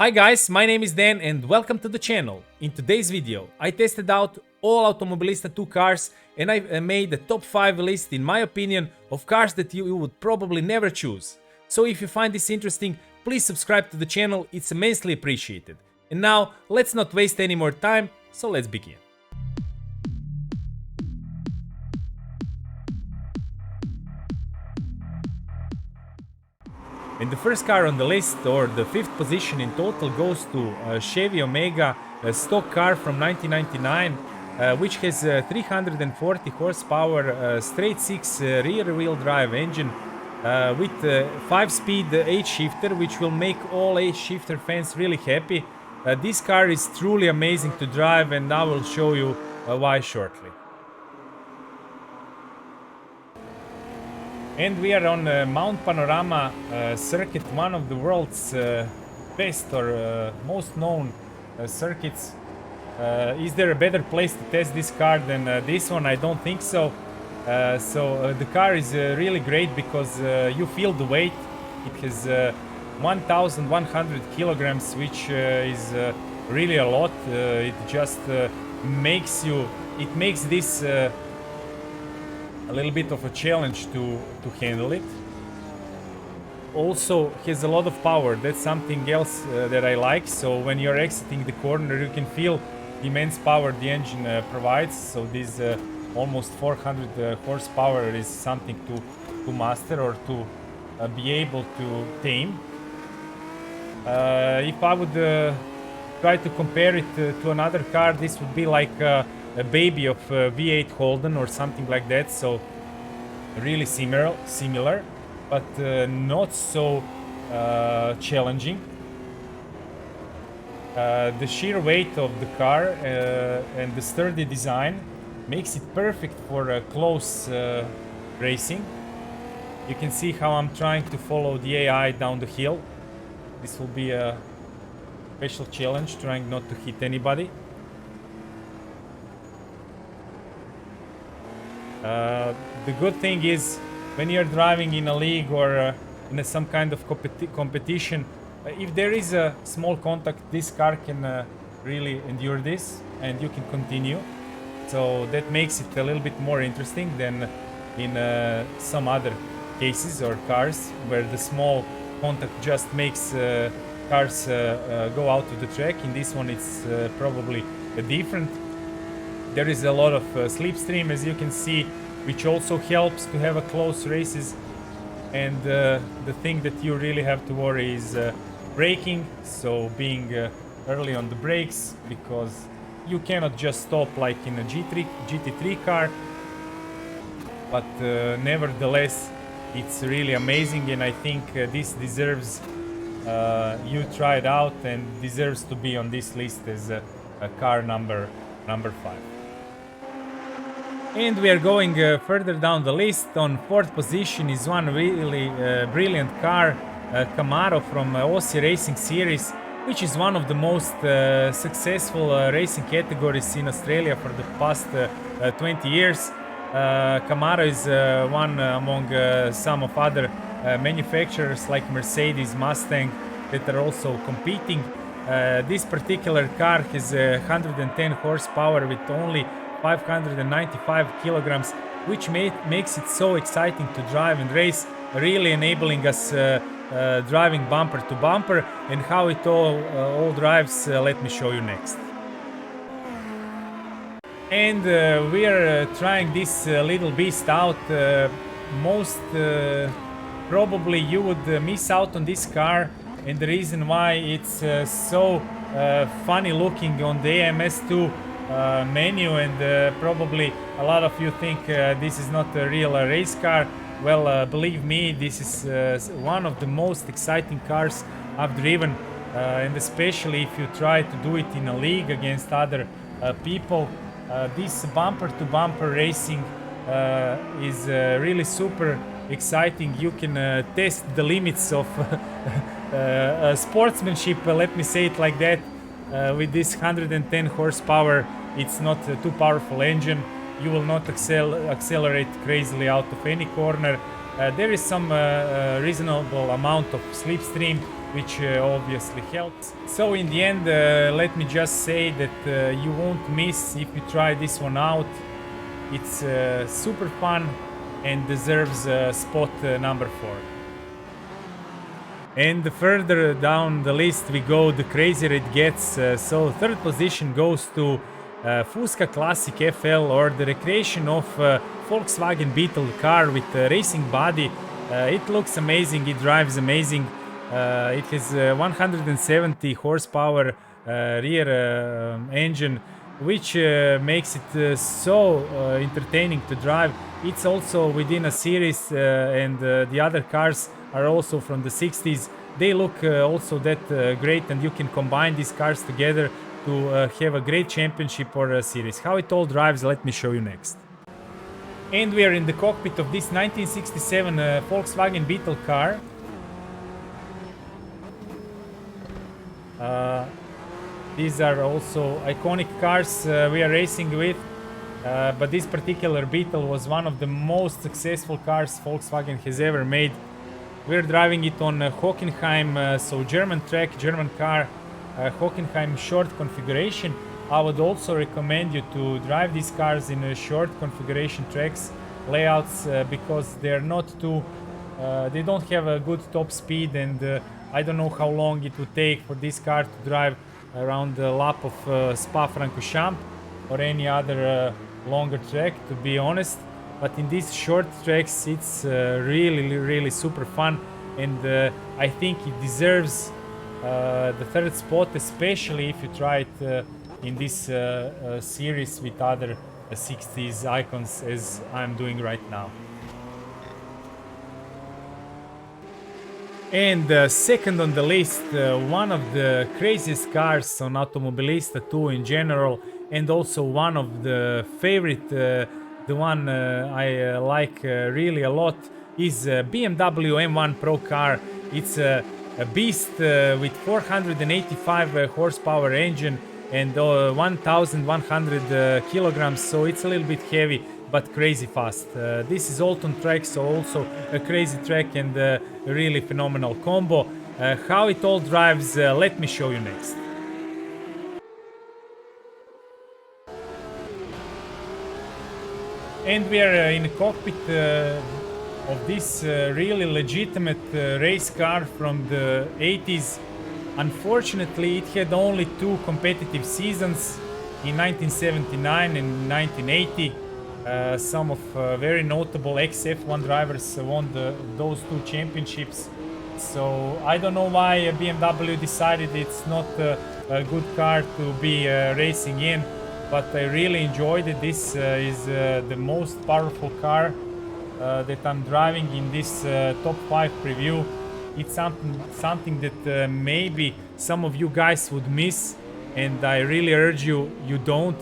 Hi guys, my name is Dan and welcome to the channel. In today's video, I tested out all Automobilista 2 cars and I made a top 5 list, in my opinion, of cars that you would probably never choose. So if you find this interesting, please subscribe to the channel, it's immensely appreciated. And now, let's not waste any more time, so let's begin. And the first car on the list, or the 5th position in total, goes to Chevy Omega, a stock car from 1999, which has 340 horsepower, straight 6 rear-wheel drive engine with 5-speed H-shifter, which will make all H-shifter fans really happy. This car is truly amazing to drive, and I will show you why shortly. And we are on Mount Panorama circuit, one of the world's best or most known circuits. Is there a better place to test this car than this one? I don't think so. The car is really great because you feel the weight. It has 1,100 kilograms, which is really a lot. It just makes this a little bit of a challenge to handle it. Also has a lot of power, that's something else that I like. So when you're exiting the corner, you can feel the immense power the engine provides. So this almost 400 horsepower is something to master or to be able to tame. If I would try to compare it to another car, this would be like a baby of V8 Holden or something like that, so really similar, but not so challenging. The sheer weight of the car and the sturdy design makes it perfect for close racing. You can see how I'm trying to follow the AI down the hill. This will be a special challenge, trying not to hit anybody. The good thing is, when you're driving in a league or in some kind of competition, if there is a small contact, this car can really endure this and you can continue. So that makes it a little bit more interesting than in some other cases or cars where the small contact just makes cars go out of the track. In this one it's probably different. There is a lot of slipstream, as you can see, which also helps to have a close races. And the thing that you really have to worry is braking, so being early on the brakes, because you cannot just stop like in a GT3 car. But nevertheless, it's really amazing, and I think this deserves you try it out and deserves to be on this list as a car number 5. And we are going further down the list. On 4th position is one really brilliant car, Camaro from Aussie Racing Series, which is one of the most successful racing categories in Australia for the past 20 years. Camaro is one among some of other manufacturers like Mercedes, Mustang that are also competing. This particular car has 110 horsepower with only 595 kilograms, which makes it so exciting to drive and race, really enabling us driving bumper to bumper. And how it all drives, let me show you next. And we are trying this little beast out. Most probably you would miss out on this car, and the reason why it's so funny looking on the AM2 menu, and probably a lot of you think this is not a real race car. Well, believe me, this is one of the most exciting cars I've driven, and especially if you try to do it in a league against other people. This bumper-to-bumper racing is really super exciting. You can test the limits of sportsmanship, let me say it like that. With this 110 horsepower, it's not a too powerful engine. You will not accelerate crazily out of any corner. There is some reasonable amount of slipstream, which obviously helps. So in the end, let me just say that you won't miss if you try this one out. It's super fun and deserves spot number 4. And further down the list we go, the crazier it gets. So third position goes to Fusca Classic FL, or the recreation of Volkswagen Beetle car with racing body. It looks amazing, it drives amazing. It has 170 horsepower rear engine, which makes it so entertaining to drive. It's also within a series, and the other cars are also from the 60s. They look also that great, and you can combine these cars together to have a great championship or a series. How it all drives, let me show you next. And we are in the cockpit of this 1967 Volkswagen Beetle car. These are also iconic cars we are racing with, but this particular Beetle was one of the most successful cars Volkswagen has ever made. We're driving it on Hockenheim, so German track, German car, Hockenheim short configuration. I would also recommend you to drive these cars in short configuration tracks, layouts, because they're not too, they don't have a good top speed, and I don't know how long it would take for this car to drive around the lap of Spa-Francorchamps or any other longer track, to be honest. But in these short tracks, it's really super fun, and I think it deserves the third spot, especially if you try it in this series with other 60s icons, as I'm doing right now. And second on the list, one of the craziest cars on Automobilista 2 in general, and also one of the favorite, the one I like really a lot, is BMW M1 Pro car. It's a beast with 485 horsepower engine and 1100 kilograms, so it's a little bit heavy but crazy fast. This is Alton track, so also a crazy track and a really phenomenal combo. How it all drives, let me show you next. And we are in the cockpit of this really legitimate race car from the 80s. Unfortunately, it had only 2 competitive seasons, in 1979 and 1980. Some of very notable ex-F1 drivers won those 2 championships. So I don't know why BMW decided it's not a good car to be racing in, but I really enjoyed it. This is the most powerful car that I'm driving in this top 5 preview. It's something that maybe some of you guys would miss, and I really urge you don't.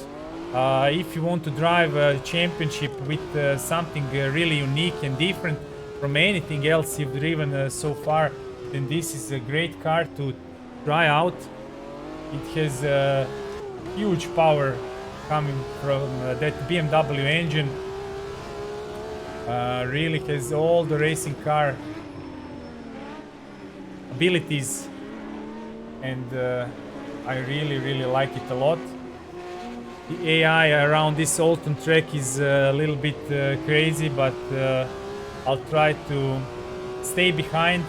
If you want to drive a championship with something really unique and different from anything else you've driven so far, then this is a great car to try out. It has huge power coming from that BMW engine. Really has all the racing car abilities, and I really like it a lot. The AI around this Alton track is a little bit crazy, but I'll try to stay behind.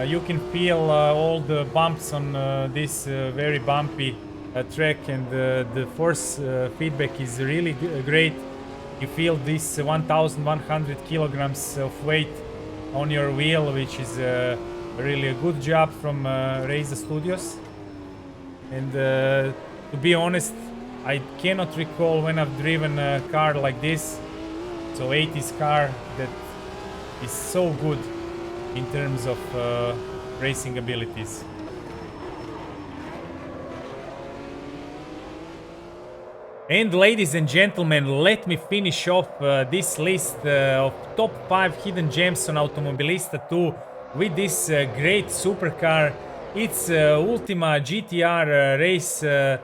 You can feel all the bumps on this very bumpy track, and the force feedback is really great. You feel this 1100 kilograms of weight on your wheel, which is really a good job from Razer Studios. And to be honest, I cannot recall when I've driven a car like this. So 80s car that is so good in terms of racing abilities. And ladies and gentlemen, let me finish off this list of top 5 hidden gems on Automobilista 2 with this great supercar. It's Ultima GTR race, a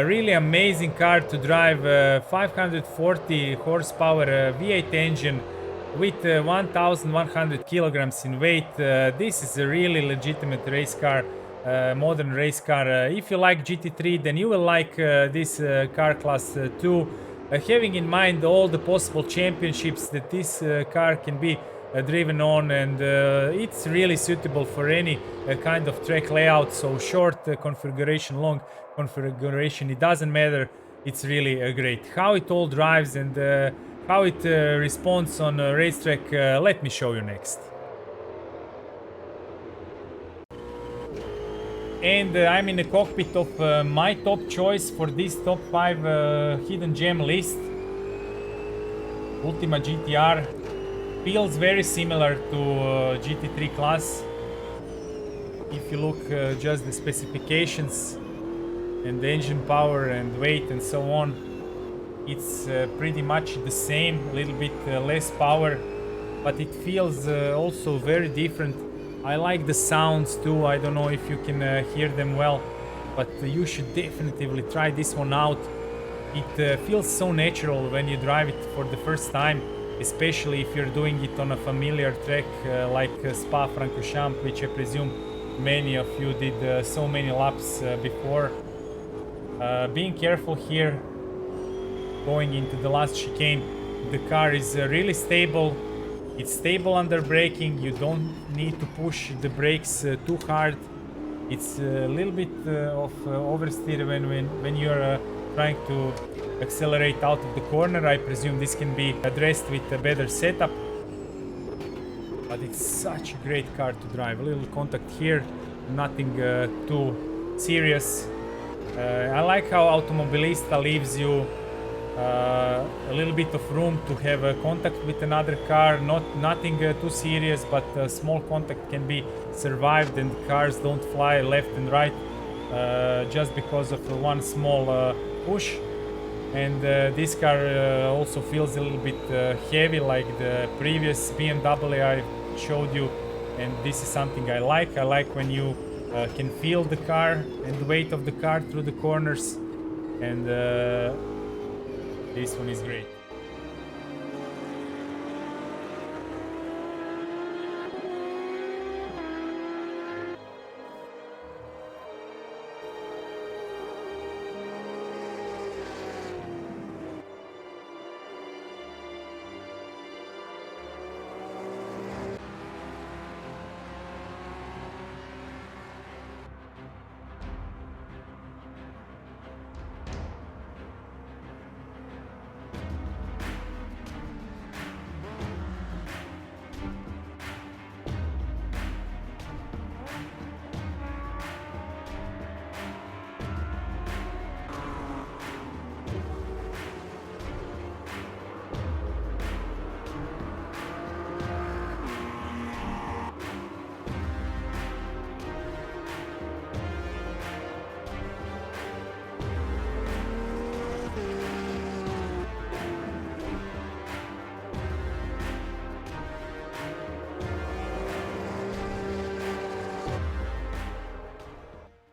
really amazing car to drive, 540 horsepower V8 engine, with 1100 kilograms in weight. This is a really legitimate race car, modern race car. If you like GT3, then you will like this car class too. Having in mind all the possible championships that this car can be driven on, and it's really suitable for any kind of track layout, so short configuration, long configuration, it doesn't matter. It's really great how it all drives and how it responds on a racetrack. Let me show you next. And I'm in the cockpit of my top choice for this top 5 hidden gem list. Ultima GTR feels very similar to GT3 class. If you look just the specifications and the engine power and weight and so on, it's pretty much the same, a little bit less power, but it feels also very different. I like the sounds too. I don't know if you can hear them well, but you should definitely try this one out. It feels so natural when you drive it for the first time, especially if you're doing it on a familiar track like Spa-Francorchamps, which I presume many of you did so many laps before. Being careful here going into the last chicane. The car is really stable. It's stable under braking. You don't need to push the brakes too hard. It's a little bit of oversteer when you're trying to accelerate out of the corner. I presume this can be addressed with a better setup. But it's such a great car to drive. A little contact here, nothing too serious. I like how Automobilista leaves you a little bit of room to have a contact with another car. Nothing too serious, but small contact can be survived, and cars don't fly left and right just because of one small push. And this car also feels a little bit heavy, like the previous BMW I showed you, and this is something I like. I like when you can feel the car and the weight of the car through the corners, and this one is great.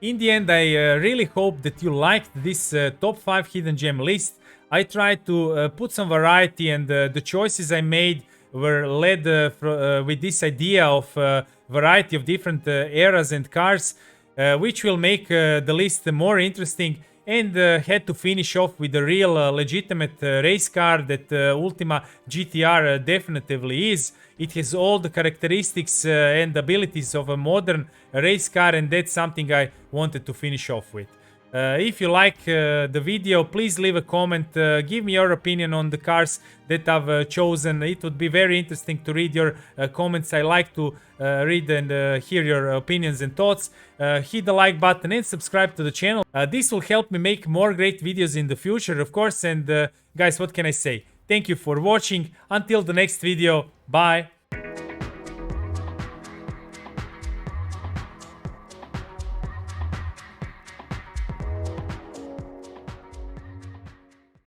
In the end, I really hope that you liked this top 5 hidden gem list. I tried to put some variety, and the choices I made were led with this idea of variety of different eras and cars, which will make the list more interesting, and had to finish off with a real legitimate race car that Ultima GTR definitely is. It has all the characteristics and abilities of a modern race car, and that's something I wanted to finish off with. If you like the video, please leave a comment, give me your opinion on the cars that I've chosen. It would be very interesting to read your comments. I like to read and hear your opinions and thoughts. Hit the like button and subscribe to the channel. This will help me make more great videos in the future, of course. And guys, what can I say? Thank you for watching. Until the next video, bye.